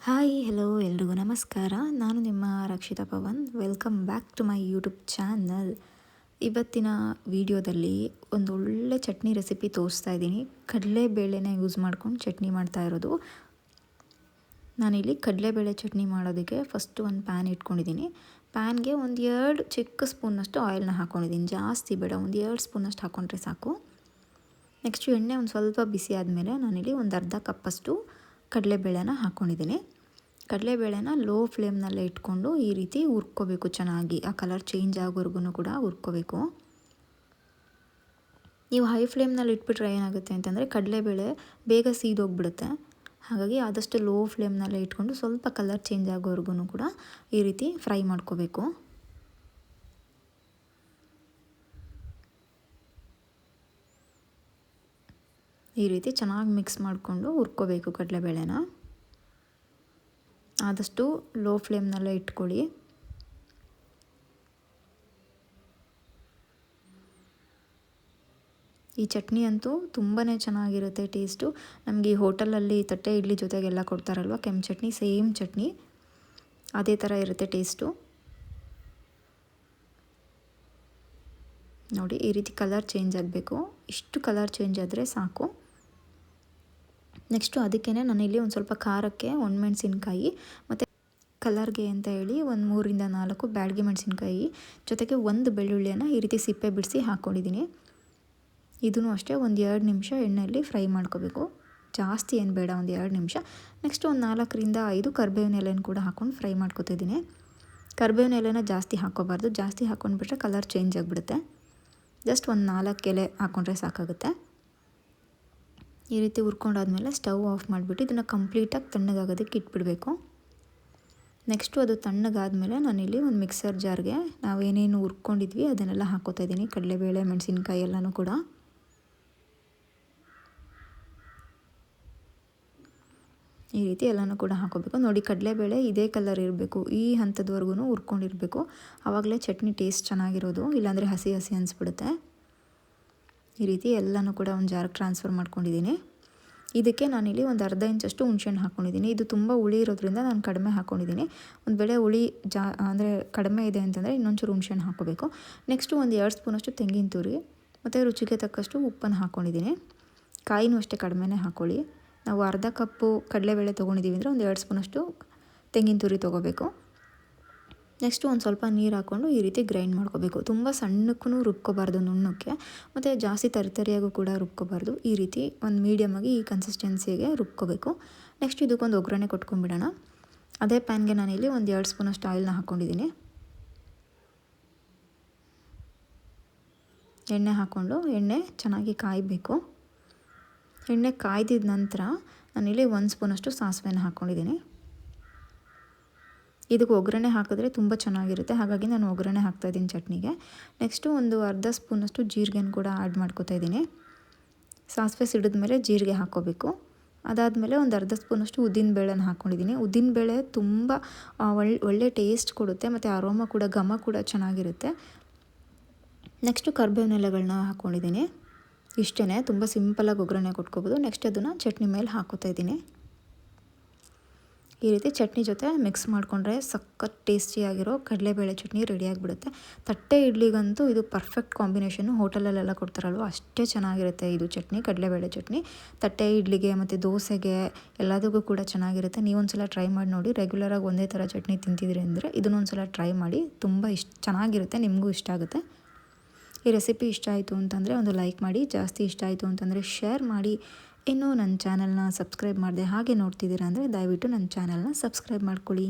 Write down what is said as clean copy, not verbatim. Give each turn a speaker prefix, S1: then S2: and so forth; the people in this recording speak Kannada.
S1: ಹಾಯ್ ಹೆಲೋ ಎಲ್ರಿಗೂ ನಮಸ್ಕಾರ. ನಾನು ನಿಮ್ಮ Rakshita Pavan. Welcome back to my YouTube channel. ಇವತ್ತಿನ ವಿಡಿಯೋದಲ್ಲಿ ಒಂದು ಒಳ್ಳೆ ಚಟ್ನಿ ರೆಸಿಪಿ ತೋರಿಸ್ತಾ ಇದ್ದೀನಿ. ಕಡಲೆಬೇಳೆನ ಯೂಸ್ ಮಾಡ್ಕೊಂಡು ಚಟ್ನಿ ಮಾಡ್ತಾ ಇರೋದು. ನಾನಿಲ್ಲಿ ಕಡಲೆಬೇಳೆ ಚಟ್ನಿ ಮಾಡೋದಕ್ಕೆ ಫಸ್ಟು ಒಂದು ಪ್ಯಾನ್ ಇಟ್ಕೊಂಡಿದ್ದೀನಿ. ಪ್ಯಾನ್ಗೆ ಒಂದು 2 ಚಿಕ್ಕ ಸ್ಪೂನಷ್ಟು ಆಯಿಲ್ನ ಹಾಕ್ಕೊಂಡಿದ್ದೀನಿ. ಜಾಸ್ತಿ ಬೇಡ, ಒಂದು 2 ಸ್ಪೂನಷ್ಟು ಹಾಕ್ಕೊಂಡ್ರೆ ಸಾಕು. ನೆಕ್ಸ್ಟು ಎಣ್ಣೆ ಒಂದು ಸ್ವಲ್ಪ ಬಿಸಿ ಆದಮೇಲೆ ನಾನಿಲ್ಲಿ ಒಂದು ಅರ್ಧ ಕಪ್ಪಷ್ಟು ಕಡಲೆಬೇಳೆನ ಹಾಕ್ಕೊಂಡಿದ್ದೀನಿ. ಕಡಲೆಬೇಳೆನ ಲೋ ಫ್ಲೇಮ್ನಲ್ಲೇ ಇಟ್ಕೊಂಡು ಈ ರೀತಿ ಹುರ್ಕೋಬೇಕು ಚೆನ್ನಾಗಿ. ಆ ಕಲರ್ ಚೇಂಜ್ ಆಗೋವರೆಗೂ ಕೂಡ ಹುರ್ಕೋಬೇಕು. ನೀವು ಹೈ ಫ್ಲೇಮ್ನಲ್ಲಿ ಇಟ್ಬಿಟ್ರೆ ಏನಾಗುತ್ತೆ ಅಂತಂದರೆ ಕಡಲೆಬೇಳೆ ಬೇಗ ಸೀದೋಗ್ಬಿಡುತ್ತೆ. ಹಾಗಾಗಿ ಆದಷ್ಟು ಲೋ ಫ್ಲೇಮ್ನಲ್ಲೇ ಇಟ್ಕೊಂಡು ಸ್ವಲ್ಪ ಕಲರ್ ಚೇಂಜ್ ಆಗೋವರೆಗೂ ಕೂಡ ಈ ರೀತಿ ಫ್ರೈ ಮಾಡ್ಕೋಬೇಕು. ಈ ರೀತಿ ಚೆನ್ನಾಗಿ ಮಿಕ್ಸ್ ಮಾಡಿಕೊಂಡು ಹುರ್ಕೋಬೇಕು ಕಡಲೆಬೇಳೆನ. ಆದಷ್ಟು ಲೋ ಫ್ಲೇಮ್ನಲ್ಲೇ ಇಟ್ಕೊಳ್ಳಿ. ಈ ಚಟ್ನಿ ಅಂತೂ ತುಂಬಾ ಚೆನ್ನಾಗಿರುತ್ತೆ ಟೇಸ್ಟು. ನಮಗೆ ಈ ಹೋಟೆಲಲ್ಲಿ ತಟ್ಟೆ ಇಡ್ಲಿ ಜೊತೆಗೆಲ್ಲ ಕೊಡ್ತಾರಲ್ವ ಕೆಂಪು ಚಟ್ನಿ, ಸೇಮ್ ಚಟ್ನಿ ಅದೇ ಥರ ಇರುತ್ತೆ ಟೇಸ್ಟು. ನೋಡಿ ಈ ರೀತಿ ಕಲರ್ ಚೇಂಜ್ ಆಗಬೇಕು. ಇಷ್ಟು ಕಲರ್ ಚೇಂಜ್ ಆದರೆ ಸಾಕು. ನೆಕ್ಸ್ಟು ಅದಕ್ಕೇ ನಾನಿಲ್ಲಿ ಒಂದು ಸ್ವಲ್ಪ ಖಾರಕ್ಕೆ ಒಣಮೆಣಸಿನ್ಕಾಯಿ ಮತ್ತು ಕಲರ್ಗೆ ಅಂತ ಹೇಳಿ ಒಂದು 3ರಿಂದ 4 ಬ್ಯಾಡಗಿ ಮೆಣಸಿನ್ಕಾಯಿ ಜೊತೆಗೆ ಒಂದು ಬೆಳ್ಳುಳ್ಳಿಯನ್ನು ಈ ರೀತಿ ಸಿಪ್ಪೆ ಬಿಡಿಸಿ ಹಾಕ್ಕೊಂಡಿದ್ದೀನಿ. ಇದೂ ಅಷ್ಟೇ ಒಂದು 2 ನಿಮಿಷ ಎಣ್ಣೆಯಲ್ಲಿ ಫ್ರೈ ಮಾಡ್ಕೋಬೇಕು. ಜಾಸ್ತಿ ಏನು ಬೇಡ, ಒಂದು 2 ನಿಮಿಷ. ನೆಕ್ಸ್ಟು ಒಂದು 4ರಿಂದ 5 ಕರಿಬೇವಿನ ಎಲೆನ ಕೂಡ ಹಾಕ್ಕೊಂಡು ಫ್ರೈ ಮಾಡ್ಕೊತಿದ್ದೀನಿ. ಕರಿಬೇವಿನ ಎಲೆನ ಜಾಸ್ತಿ ಹಾಕ್ಕೋಬಾರ್ದು. ಜಾಸ್ತಿ ಹಾಕ್ಕೊಂಡ್ಬಿಟ್ರೆ ಕಲರ್ ಚೇಂಜ್ ಆಗಿಬಿಡುತ್ತೆ. ಜಸ್ಟ್ ಒಂದು 4 ಎಲೆ ಹಾಕ್ಕೊಂಡ್ರೆ ಸಾಕಾಗುತ್ತೆ. ಈ ರೀತಿ ಹುರ್ಕೊಂಡಾದ್ಮೇಲೆ ಸ್ಟವ್ ಆಫ್ ಮಾಡಿಬಿಟ್ಟು ಇದನ್ನು ಕಂಪ್ಲೀಟಾಗಿ ತಣ್ಣಗಾಗೋದಕ್ಕೆ ಇಟ್ಬಿಡಬೇಕು. ನೆಕ್ಸ್ಟು ಅದು ತಣ್ಣಗಾದಮೇಲೆ ನಾನಿಲ್ಲಿ ಒಂದು ಮಿಕ್ಸರ್ ಜಾರ್ಗೆ ನಾವೇನೇನು ಹುರ್ಕೊಂಡಿದ್ವಿ ಅದನ್ನೆಲ್ಲ ಹಾಕ್ಕೋತಾ ಇದ್ದೀನಿ. ಕಡಲೆಬೇಳೆ, ಮೆಣಸಿನ್ಕಾಯಿ ಎಲ್ಲನೂ ಕೂಡ ಈ ರೀತಿ ಎಲ್ಲನೂ ಕೂಡ ಹಾಕೋಬೇಕು. ನೋಡಿ ಕಡಲೆಬೇಳೆ ಇದೇ ಕಲರ್ ಇರಬೇಕು, ಈ ಹಂತದವರೆಗೂ ಹುರ್ಕೊಂಡಿರಬೇಕು. ಆವಾಗಲೇ ಚಟ್ನಿ ಟೇಸ್ಟ್ ಚೆನ್ನಾಗಿರೋದು, ಇಲ್ಲಾಂದರೆ ಹಸಿ ಹಸಿ ಅನಿಸ್ಬಿಡುತ್ತೆ. ಈ ರೀತಿ ಎಲ್ಲನೂ ಕೂಡ ಒಂದು ಜಾರ್ಗೆ ಟ್ರಾನ್ಸ್ಫರ್ ಮಾಡ್ಕೊಂಡಿದ್ದೀನಿ. ಇದಕ್ಕೆ ನಾನಿಲ್ಲಿ ಒಂದು ಅರ್ಧ ಇಂಚಷ್ಟು ಹುಣಸೆಹಣ್ಣು ಹಾಕ್ಕೊಂಡಿದ್ದೀನಿ. ಇದು ತುಂಬ ಹುಳಿ ಇರೋದ್ರಿಂದ ನಾನು ಕಡಿಮೆ ಹಾಕ್ಕೊಂಡಿದ್ದೀನಿ. ಒಂದು ವೇಳೆ ಹುಳಿ ಅಂದರೆ ಕಡಿಮೆ ಇದೆ ಅಂತಂದರೆ ಇನ್ನೊಂಚೂರು ಹುಣಸೆಹಣ್ಣು ಹಾಕ್ಕೋಬೇಕು. ನೆಕ್ಸ್ಟು ಒಂದು 2 ಸ್ಪೂನಷ್ಟು ತೆಂಗಿನ ತುರಿ ಮತ್ತು ರುಚಿಗೆ ತಕ್ಕಷ್ಟು ಉಪ್ಪನ್ನು ಹಾಕ್ಕೊಂಡಿದ್ದೀನಿ. ಕಾಯಿನೂ ಅಷ್ಟೇ ಕಡಿಮೆನೇ ಹಾಕ್ಕೊಳ್ಳಿ. ನಾವು ಅರ್ಧ ಕಪ್ಪು ಕಡಲೆಬೇಳೆ ತೊಗೊಂಡಿದ್ದೀವಿ ಅಂದರೆ ಒಂದು 2 ಸ್ಪೂನಷ್ಟು ತೆಂಗಿನ ತುರಿ ತೊಗೋಬೇಕು. ನೆಕ್ಸ್ಟು ಒಂದು ಸ್ವಲ್ಪ ನೀರು ಹಾಕ್ಕೊಂಡು ಈ ರೀತಿ ಗ್ರೈಂಡ್ ಮಾಡ್ಕೋಬೇಕು. ತುಂಬ ಸಣ್ಣಕ್ಕೂ ರುಬ್ಕೋಬಾರ್ದು, ನುಣ್ಣಕ್ಕೆ, ಮತ್ತು ಜಾಸ್ತಿ ತರಿಯಾಗೂ ಕೂಡ ರುಬ್ಕೋಬಾರ್ದು. ಈ ರೀತಿ ಒಂದು ಮೀಡಿಯಮಾಗಿ ಈ ಕನ್ಸಿಸ್ಟೆನ್ಸಿಗೆ ರುಬ್ಕೋಬೇಕು. ನೆಕ್ಸ್ಟ್ ಇದಕ್ಕೊಂದು ಒಗ್ಗರಣೆ ಕೊಟ್ಕೊಂಡ್ಬಿಡೋಣ. ಅದೇ ಪ್ಯಾನ್ಗೆ ನಾನಿಲ್ಲಿ ಒಂದು 2 ಸ್ಪೂನಷ್ಟು ಆಯಿಲ್ನ ಹಾಕ್ಕೊಂಡಿದ್ದೀನಿ. ಎಣ್ಣೆ ಹಾಕ್ಕೊಂಡು ಎಣ್ಣೆ ಚೆನ್ನಾಗಿ ಕಾಯಬೇಕು. ಎಣ್ಣೆ ಕಾಯ್ದಿದ ನಂತರ ನಾನಿಲ್ಲಿ 1 ಸ್ಪೂನಷ್ಟು ಸಾಸಿವೆನ ಹಾಕ್ಕೊಂಡಿದ್ದೀನಿ. ಇದಕ್ಕೆ ಒಗ್ಗರಣೆ ಹಾಕಿದ್ರೆ ತುಂಬ ಚೆನ್ನಾಗಿರುತ್ತೆ, ಹಾಗಾಗಿ ನಾನು ಒಗ್ಗರಣೆ ಹಾಕ್ತಾಯಿದ್ದೀನಿ ಚಟ್ನಿಗೆ. ನೆಕ್ಸ್ಟು ಒಂದು ಅರ್ಧ ಸ್ಪೂನಷ್ಟು ಜೀರಿಗೆನ ಕೂಡ ಆ್ಯಡ್ ಮಾಡ್ಕೊತಾ ಇದ್ದೀನಿ. ಸಾಸಿವೆ ಸಿಡಿದ್ಮೇಲೆ ಜೀರಿಗೆ ಹಾಕ್ಕೋಬೇಕು. ಅದಾದಮೇಲೆ ಒಂದು ಅರ್ಧ ಸ್ಪೂನಷ್ಟು ಉದ್ದಿನಬೇಳೆನ ಹಾಕ್ಕೊಂಡಿದ್ದೀನಿ. ಉದ್ದಿನಬೇಳೆ ತುಂಬ ಒಳ್ಳೆ ಟೇಸ್ಟ್ ಕೊಡುತ್ತೆ ಮತ್ತು ಅರೋಮ ಕೂಡ, ಘಮ ಕೂಡ ಚೆನ್ನಾಗಿರುತ್ತೆ. ನೆಕ್ಸ್ಟು ಕರಿಬೇವಿನ ಎಲೆಗಳನ್ನ ಹಾಕ್ಕೊಂಡಿದ್ದೀನಿ. ಇಷ್ಟೇ, ತುಂಬ ಸಿಂಪಲಾಗಿ ಒಗ್ಗರಣೆ ಕೊಟ್ಕೋಬೋದು. ನೆಕ್ಸ್ಟ್ ಅದನ್ನು ಚಟ್ನಿ ಮೇಲೆ ಹಾಕ್ಕೋತಾ ಇದ್ದೀನಿ. ಈ ರೀತಿ ಚಟ್ನಿ ಜೊತೆ ಮಿಕ್ಸ್ ಮಾಡಿಕೊಂಡ್ರೆ ಸಖತ್ ಟೇಸ್ಟಿಯಾಗಿರೋ ಕಡಲೆಬೇಳೆ ಚಟ್ನಿ ರೆಡಿಯಾಗಿಬಿಡುತ್ತೆ. ತಟ್ಟೆ ಇಡ್ಲಿಗಂತೂ ಇದು ಪರ್ಫೆಕ್ಟ್ ಕಾಂಬಿನೇಷನ್ನು. ಹೋಟೆಲಲ್ಲೆಲ್ಲ ಕೊಡ್ತಾರಲ್ವ ಅಷ್ಟೇ ಚೆನ್ನಾಗಿರುತ್ತೆ ಇದು ಚಟ್ನಿ, ಕಡಲೆಬೇಳೆ ಚಟ್ನಿ. ತಟ್ಟೆ ಇಡ್ಲಿಗೆ ಮತ್ತು ದೋಸೆಗೆ ಎಲ್ಲದಕ್ಕೂ ಕೂಡ ಚೆನ್ನಾಗಿರುತ್ತೆ. ನೀವೊಂದ್ಸಲ ಟ್ರೈ ಮಾಡಿ ನೋಡಿ. ರೆಗ್ಯುಲರಾಗಿ ಒಂದೇ ಥರ ಚಟ್ನಿ ತಿಂತಿದ್ರಿ ಅಂದರೆ ಇದನ್ನೊಂದ್ಸಲ ಟ್ರೈ ಮಾಡಿ. ತುಂಬ ಚೆನ್ನಾಗಿರುತ್ತೆ, ನಿಮಗೂ ಇಷ್ಟ ಆಗುತ್ತೆ. ಈ ರೆಸಿಪಿ ಇಷ್ಟ ಆಯಿತು ಅಂತಂದರೆ ಒಂದು ಲೈಕ್ ಮಾಡಿ. ಜಾಸ್ತಿ ಇಷ್ಟ ಆಯಿತು ಅಂತಂದರೆ ಶೇರ್ ಮಾಡಿ. ಇನ್ನೂ ನನ್ನ ಚಾನಲ್ನ ಸಬ್ಸ್ಕ್ರೈಬ್ ಮಾಡಿದೆ ಹಾಗೆ ನೋಡ್ತಿದ್ದೀರಾ ಅಂದರೆ ದಯವಿಟ್ಟು ನನ್ನ ಚಾನಲ್ನ ಸಬ್ಸ್ಕ್ರೈಬ್ ಮಾಡ್ಕೊಳ್ಳಿ.